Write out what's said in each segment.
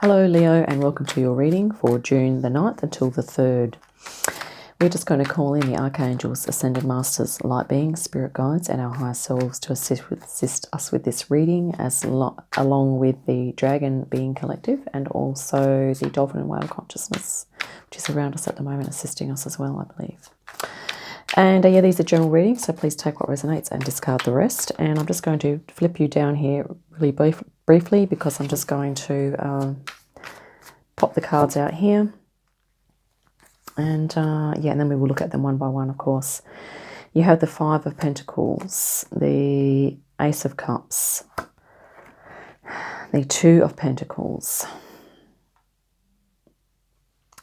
Hello Leo, and welcome to your reading for June the 9th until the 3rd. We're just going to call in the Archangels, Ascendant Masters, Light Beings, Spirit Guides and our higher selves to assist us with this reading, along with the Dragon Being Collective and also the Dolphin and Whale Consciousness, which is around us at the moment, assisting us as well, I believe. And yeah, these are general readings, so please take what resonates and discard the rest. And I'm just going to flip you down here really briefly because I'm just going to pop the cards out here. And yeah, and then we will look at them one by one, of course. You have the Five of Pentacles, the Ace of Cups, the Two of Pentacles,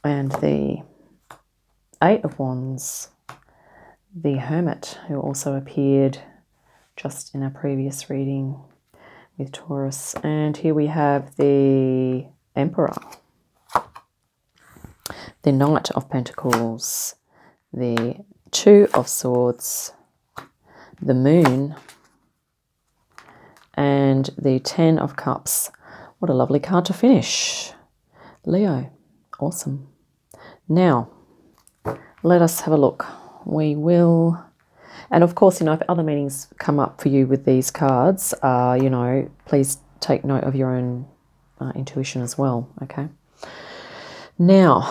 and the Eight of Wands, the Hermit, who also appeared just in a previous reading with Taurus. And here we have the Emperor, the Knight of Pentacles, the Two of Swords, the Moon, and the Ten of Cups. What a lovely card to finish, Leo. Awesome. Now, let us have a look. We will, and of course, you know, if other meanings come up for you with these cards, you know, please take note of your own intuition as well, okay? Now,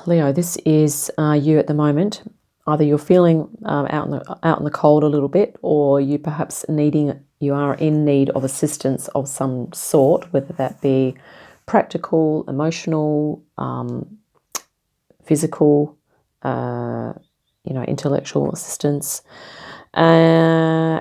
Leo, this is you at the moment. Either you're feeling out in the cold a little bit, or you perhaps you are in need of assistance of some sort, whether that be practical, emotional, physical, you know, intellectual assistance, yeah.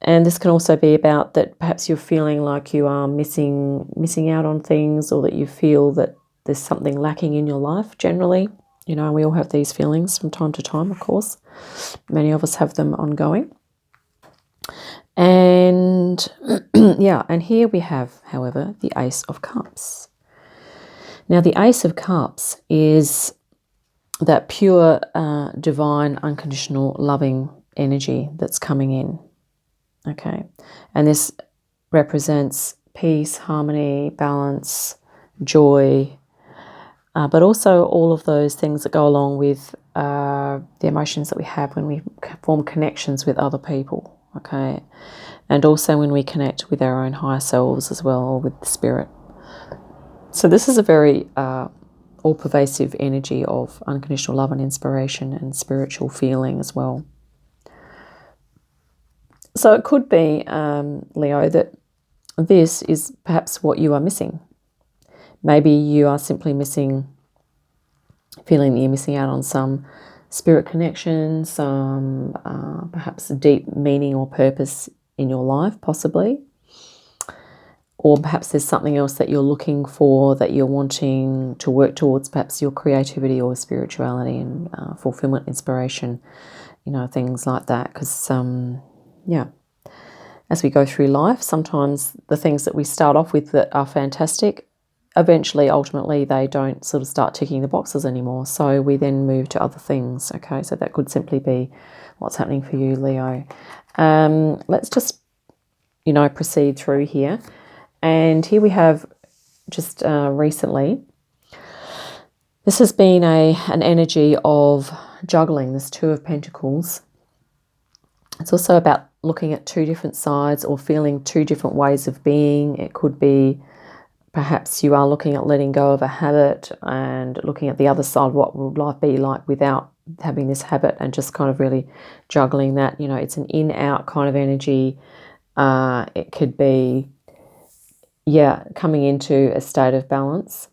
And this can also be about that perhaps you're feeling like you are missing out on things, or that you feel that there's something lacking in your life generally. You know, we all have these feelings from time to time, of course. Many of us have them ongoing. And yeah, and here we have, however, the Ace of Cups. Now, the Ace of Cups is that pure, divine, unconditional, loving energy that's coming in. Okay, and this represents peace, harmony, balance, joy, but also all of those things that go along with the emotions that we have when we form connections with other people. Okay, and also when we connect with our own higher selves as well, or with the spirit. So this is a very all-pervasive energy of unconditional love and inspiration and spiritual feeling as well. So it could be, Leo, that this is perhaps what you are missing. Maybe you are simply feeling that you're missing out on some spirit connection, some perhaps a deep meaning or purpose in your life, possibly. Or perhaps there's something else that you're looking for, that you're wanting to work towards, perhaps your creativity or spirituality and fulfillment, inspiration, you know, things like that. Because, yeah, as we go through life, sometimes the things that we start off with that are fantastic, eventually, ultimately, they don't sort of start ticking the boxes anymore. So we then move to other things, okay? So that could simply be what's happening for you, Leo. Let's just, you know, proceed through here. And here we have just recently, this has been an energy of juggling, this Two of Pentacles. It's also about looking at two different sides or feeling two different ways of being. It could be perhaps you are looking at letting go of a habit and looking at the other side, what would life be like without having this habit, and just kind of really juggling that. You know, it's an in-out kind of energy. It could be, yeah, coming into a state of balance.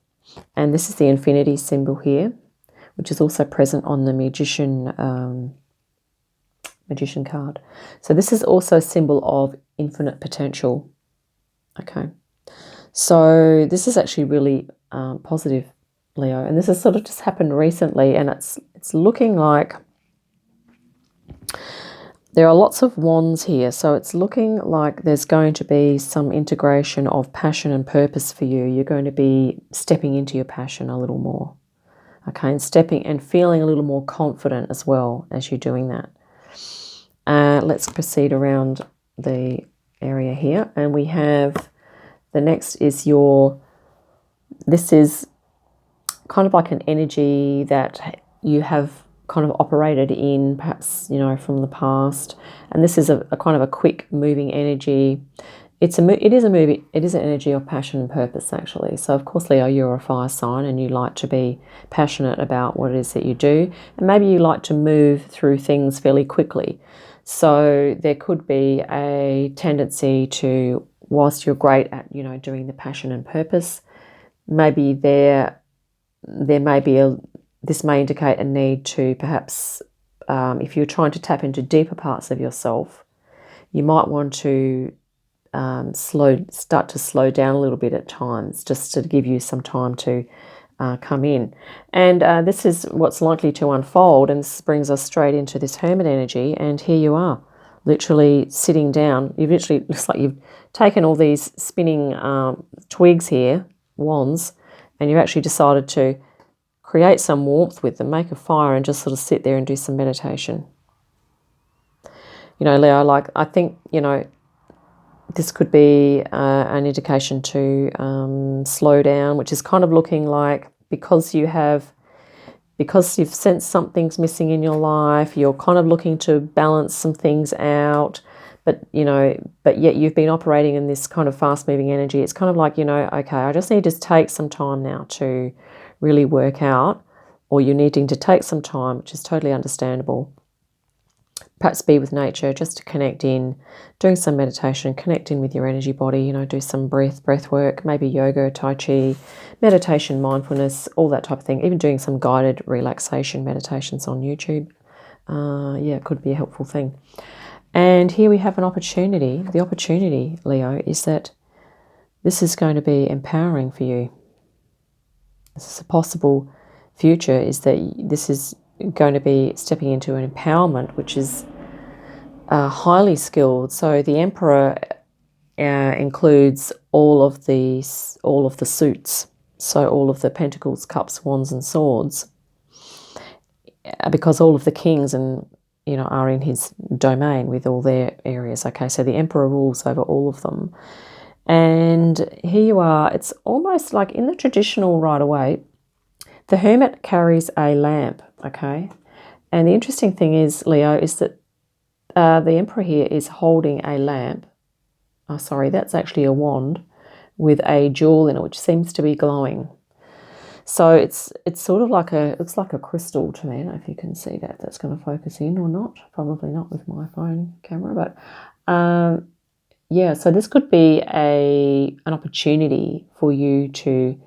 And this is the infinity symbol here, which is also present on the magician card. So this is also a symbol of infinite potential. Okay, so this is actually really positive, Leo, and this has sort of just happened recently, and it's looking like there are lots of wands here, so it's looking like there's going to be some integration of passion and purpose for you. You're going to be stepping into your passion a little more, okay, and stepping and feeling a little more confident as well as you're doing that. Let's proceed around the area here, and we have The next is this is kind of like an energy that you have kind of operated in, perhaps, from the past. And this is a kind of a quick moving energy. It is an energy of passion and purpose, actually. So, of course, Leo, you're a fire sign and you like to be passionate about what it is that you do. And maybe you like to move through things fairly quickly. So there could be a tendency to, whilst you're great at, doing the passion and purpose, maybe there may be this may indicate a need to perhaps, if you're trying to tap into deeper parts of yourself, you might want to start to slow down a little bit at times, just to give you some time to come in. And this is what's likely to unfold, and this brings us straight into this Hermit energy. And here you are, literally sitting down. Looks like you've taken all these spinning twigs here, wands, and you've actually decided to create some warmth with them, make a fire, and just sort of sit there and do some meditation. Leo, I think, this could be an indication to slow down, which is kind of looking like because you've sensed something's missing in your life, you're kind of looking to balance some things out, but yet you've been operating in this kind of fast-moving energy. It's kind of like, okay, I just need to take some time now to really work out, or you're needing to take some time, which is totally understandable. Perhaps be with nature, just to connect in, doing some meditation, connect in with your energy body, do some breath work, maybe yoga, tai chi, meditation, mindfulness, all that type of thing. Even doing some guided relaxation meditations on YouTube. It could be a helpful thing. And here we have an opportunity. The opportunity, Leo, is that this is going to be empowering for you. This is a possible future, is that this is going to be stepping into an empowerment which is highly skilled. So the Emperor includes all of the suits, so all of the pentacles, cups, wands, and swords, because all of the kings are in his domain with all their areas. Okay, so the Emperor rules over all of them, and here you are. It's almost like in the traditional right away. The Hermit carries a lamp, okay? And the interesting thing is, Leo, is that the Emperor here is holding a lamp. Oh, sorry, that's actually a wand with a jewel in it, which seems to be glowing. So it's sort of like it looks like a crystal to me. I don't know if you can see that. That's going to focus in or not. Probably not with my phone camera, but so this could be an opportunity for you to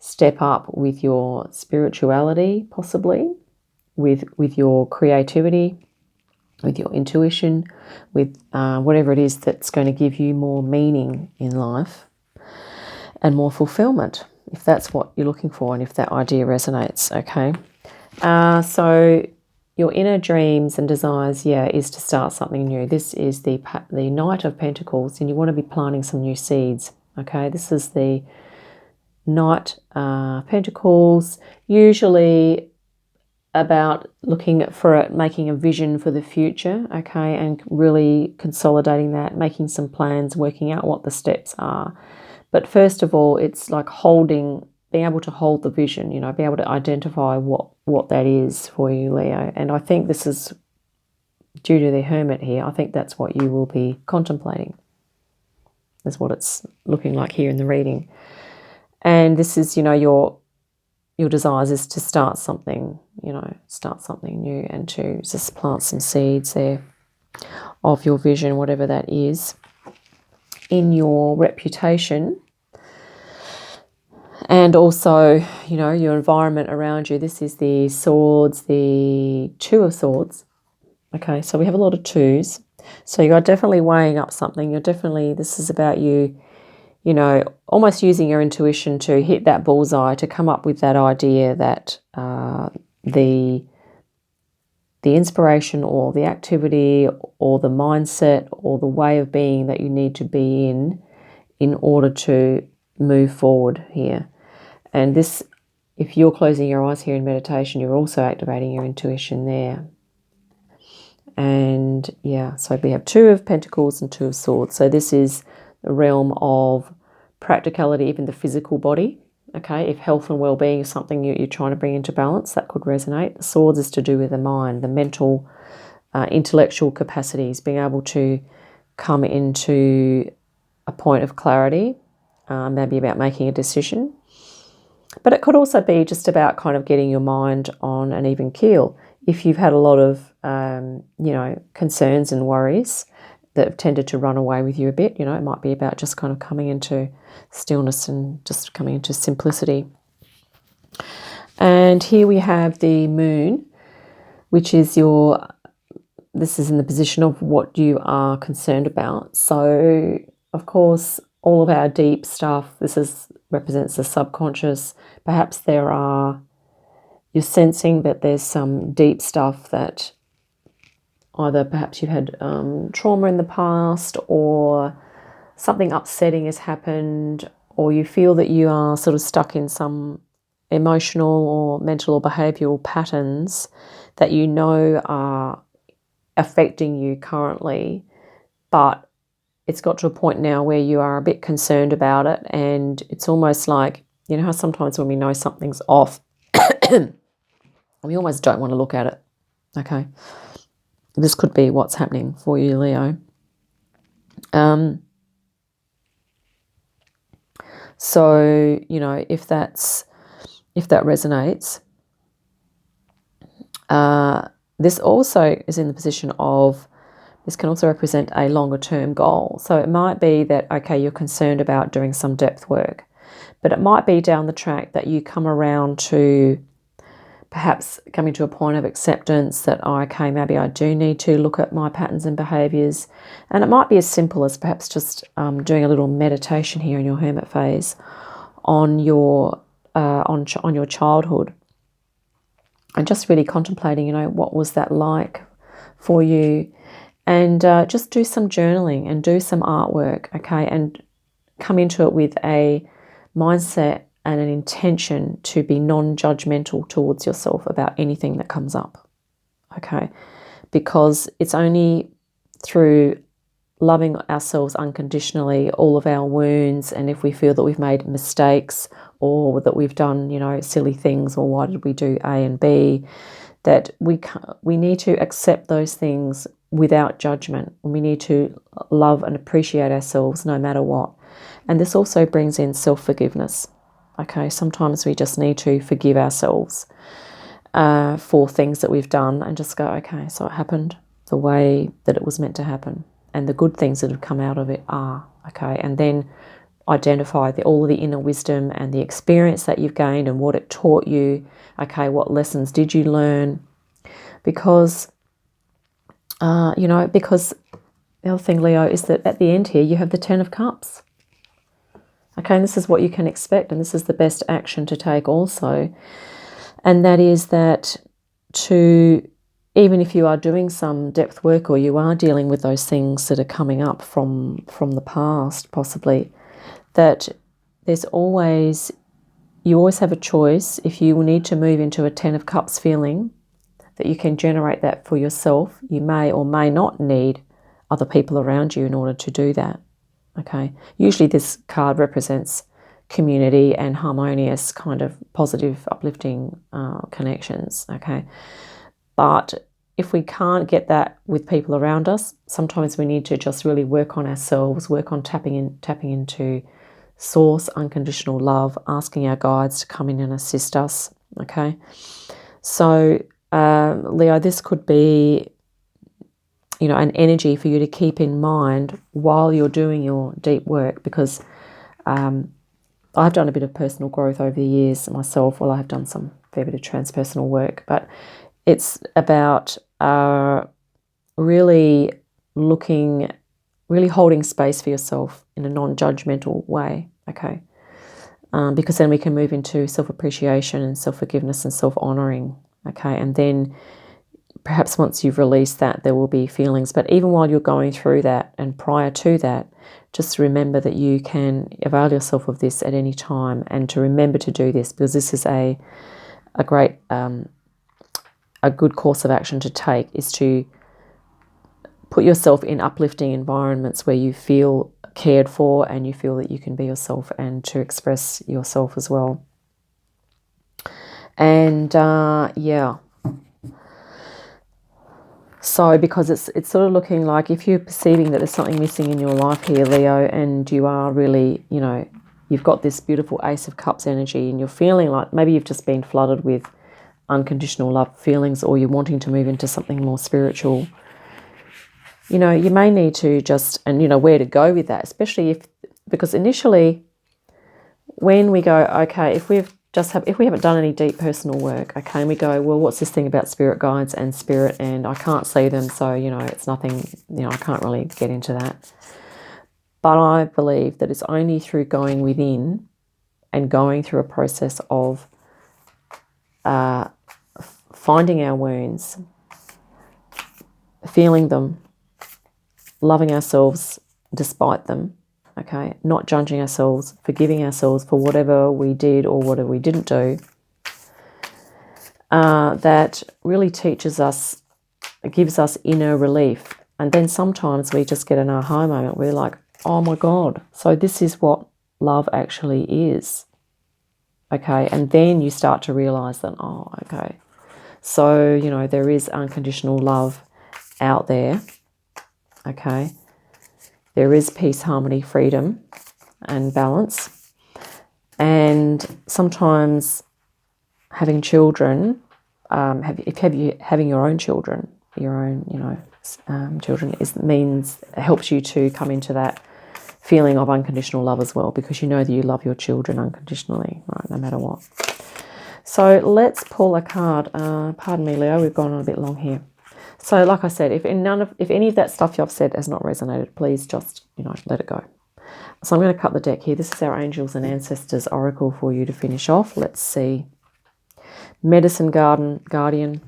step up with your spirituality, possibly with your creativity, with your intuition, with whatever it is that's going to give you more meaning in life and more fulfillment, if that's what you're looking for and if that idea resonates. Okay, so your inner dreams and desires, is to start something new. This is the Knight of Pentacles, and you want to be planting some new seeds. Okay, this is the Knight Pentacles, usually about looking for making a vision for the future, okay, and really consolidating that, making some plans, working out what the steps are. But first of all, it's like being able to hold the vision, be able to identify what that is for you, Leo. And I think this is due to the Hermit here. I think that's what you will be contemplating. That's what it's looking like here in the reading. And this is, your desires is to start something new, and to just plant some seeds there of your vision, whatever that is, in your reputation. And also, your environment around you. This is the swords, the Two of Swords. Okay, so we have a lot of twos. So you're definitely weighing up something. This is about you, almost using your intuition to hit that bullseye, to come up with that idea that the inspiration or the activity or the mindset or the way of being that you need to be in order to move forward here. And this, if you're closing your eyes here in meditation, you're also activating your intuition there. And so we have Two of Pentacles and Two of Swords. So this is the realm of practicality, even the physical body. Okay, if health and well-being is something you're trying to bring into balance, that could resonate. The Swords is to do with the mind, the mental, intellectual capacities, being able to come into a point of clarity, maybe about making a decision. But it could also be just about kind of getting your mind on an even keel. If you've had a lot of, concerns and worries that have tended to run away with you a bit, it might be about just kind of coming into stillness and just coming into simplicity. And here we have the moon, which is this is in the position of what you are concerned about. So, of course, all of our deep stuff, represents the subconscious. Perhaps you're sensing that there's some deep stuff that either perhaps you've had trauma in the past, or something upsetting has happened, or you feel that you are sort of stuck in some emotional or mental or behavioural patterns that you know are affecting you currently, but it's got to a point now where you are a bit concerned about it, and it's almost like, how sometimes when we know something's off, we almost don't want to look at it. Okay, this could be what's happening for you, Leo. So, if that resonates, this also is in the position of, this can also represent a longer term goal. So it might be that, okay, you're concerned about doing some depth work, but it might be down the track that you come around to perhaps coming to a point of acceptance that, okay, maybe I do need to look at my patterns and behaviours. And it might be as simple as perhaps just doing a little meditation here in your hermit phase on your childhood, and just really contemplating, what was that like for you, and just do some journaling and do some artwork, okay, and come into it with a mindset and an intention to be non-judgmental towards yourself about anything that comes up, okay, because it's only through loving ourselves unconditionally, all of our wounds, and if we feel that we've made mistakes or that we've done, silly things, or why did we do A and B, that we need to accept those things without judgment, and we need to love and appreciate ourselves no matter what. And this also brings in self-forgiveness. Okay, sometimes we just need to forgive ourselves for things that we've done, and just go, okay, so it happened the way that it was meant to happen, and the good things that have come out of it are, okay, and then identify all of the inner wisdom and the experience that you've gained and what it taught you, okay, what lessons did you learn, because, because the other thing, Leo, is that at the end here you have the Ten of Cups. Okay, and this is what you can expect, and this is the best action to take also. And that is that even if you are doing some depth work, or you are dealing with those things that are coming up from the past, possibly, that you always have a choice. If you need to move into a Ten of Cups feeling, that you can generate that for yourself. You may or may not need other people around you in order to do that. Okay, usually this card represents community and harmonious, kind of positive, uplifting connections. Okay, but if we can't get that with people around us, sometimes we need to just really work on ourselves, work on tapping into source, unconditional love, asking our guides to come in and assist us. Okay, so Leo, this could be, an energy for you to keep in mind while you're doing your deep work, because I've done a bit of personal growth over the years myself. Well, I've done some fair bit of transpersonal work, but it's about really holding space for yourself in a non-judgmental way, okay? Because then we can move into self-appreciation and self-forgiveness and self-honoring, okay? And then perhaps once you've released that, there will be feelings. But even while you're going through that and prior to that, just remember that you can avail yourself of this at any time, and to remember to do this, because this is a great, a good course of action to take, is to put yourself in uplifting environments where you feel cared for, and you feel that you can be yourself and to express yourself as well. And yeah, so because it's sort of looking like if you're perceiving that there's something missing in your life here, Leo, and you are really, you know, you've got this beautiful Ace of Cups energy and you're feeling like maybe you've just been flooded with unconditional love feelings, or you're wanting to move into something more spiritual, you know, you may need to just, and you know where to go with that, especially because initially when we go, okay, if we haven't done any deep personal work, okay, and we go, well, what's this thing about spirit guides and spirit, and I can't see them, so, you know, it's nothing, you know, I can't really get into that. But I believe that it's only through going within and going through a process of finding our wounds, feeling them, loving ourselves despite them, okay, not judging ourselves, forgiving ourselves for whatever we did or whatever we didn't do, that really teaches us, gives us inner relief. And then sometimes we just get an aha moment. We're like, oh my God, so this is what love actually is. Okay, and then you start to realize that, oh, okay, so, you know, there is unconditional love out there. Okay, there is peace, harmony, freedom, and balance. And sometimes having children, having your own children, you know, children helps you to come into that feeling of unconditional love as well, because you know that you love your children unconditionally, right, no matter what. So let's pull a card. Pardon me, Leo, we've gone on a bit long here. So like I said, if any of that stuff I've said has not resonated, please just, you know, let it go. So I'm going to cut the deck here. This is our Angels and Ancestors Oracle for you to finish off. Let's see. Medicine Guardian.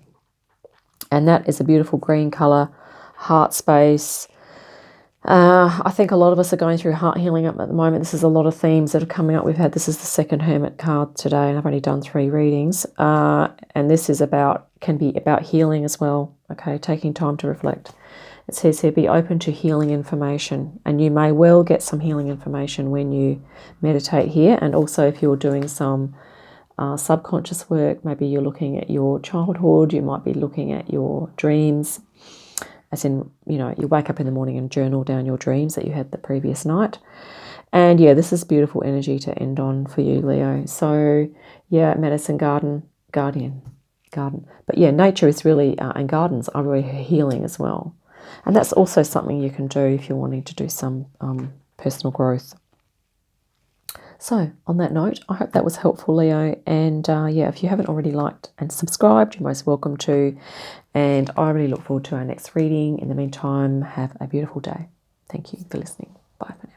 And that is a beautiful green colour, heart space. I think a lot of us are going through heart healing up at the moment. This is a lot of themes that are coming up. This is the second Hermit card today, and I've only done 3 readings. And this is can be about healing as well. Okay, taking time to reflect. It says here, be open to healing information. And you may well get some healing information when you meditate here. And also if you're doing some subconscious work, maybe you're looking at your childhood, you might be looking at your dreams. As in, you know, you wake up in the morning and journal down your dreams that you had the previous night. And yeah, this is beautiful energy to end on for you, Leo. So yeah, Medicine Guardian. But yeah, nature is really, and gardens are really healing as well. And that's also something you can do if you're wanting to do some personal growth. So on that note, I hope that was helpful, Leo. And yeah, if you haven't already liked and subscribed, you're most welcome to. And I really look forward to our next reading. In the meantime, have a beautiful day. Thank you for listening. Bye for now.